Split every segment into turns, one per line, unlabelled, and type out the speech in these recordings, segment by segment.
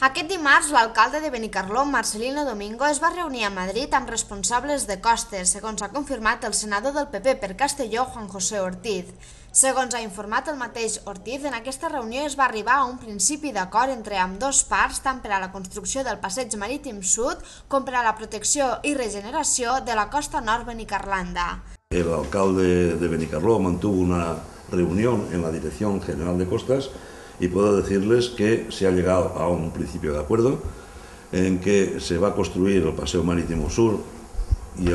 Aquest dimarts, l'alcalde de Benicarló, Marcelino Domingo, es va reunir a Madrid amb responsables de costes, segons ha confirmat el senador del PP per Castelló, Juan José Ortiz. Segons ha informat el mateix Ortiz, en aquesta reunió es va arribar a un principi d'acord entre ambdós parts, tant per a la construcció del passeig marítim sud com per a la protecció i regeneració de la costa nord benicarlanda.
El alcalde de Benicarló mantuvo una reunión en la Dirección General de Costas y puedo decirles que se ha llegado a un principio de acuerdo en que se va a construir el Paseo Marítimo Sur y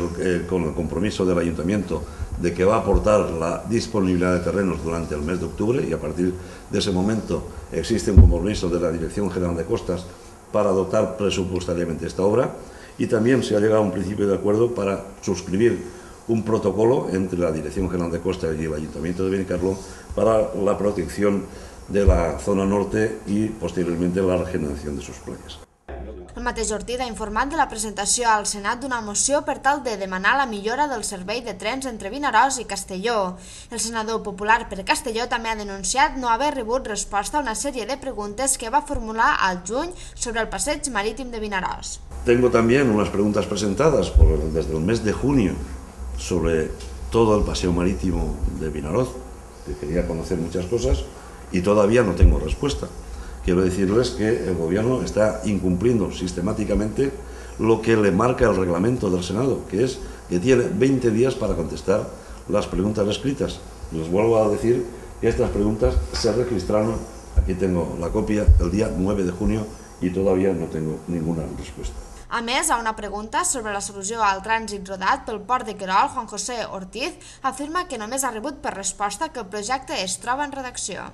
con el compromiso del Ayuntamiento de que va a aportar la disponibilidad de terrenos durante el mes de octubre, y a partir de ese momento existe un compromiso de la Dirección General de Costas para dotar presupuestariamente esta obra, y también se ha llegado a un principio de acuerdo para suscribir un protocolo entre la Dirección General de Costas y el Ayuntamiento de Benicarló para la protección de la zona norte i posteriorment la regeneració de sus playas.
El mateix Ortiz ha informat de la presentació al Senat d'una moció per tal de demanar la millora del servei de trens entre Vinaròs i Castelló. El senador popular per Castelló també ha denunciat no haver rebut resposta a una sèrie de preguntes que va formular al juny sobre el passeig marítim de Vinaròs.
Tengo también unas preguntas presentadas desde el mes de junio sobre todo el paseo marítimo de Vinaròs, que quería conocer muchas cosas y todavía no tengo respuesta. Quiero decirles que el gobierno está incumpliendo sistemáticamente lo que le marca el reglamento del Senado, que es que tiene 20 días para contestar las preguntas escritas. Les vuelvo a decir que estas preguntas se registraron, aquí tengo la copia, el día 9 de junio y todavía no tengo ninguna respuesta.
A més, a una pregunta sobre la solució al trànsit rodat pel port de Querol, Juan José Ortiz afirma que només ha rebut per resposta que el projecte es troba en redacció.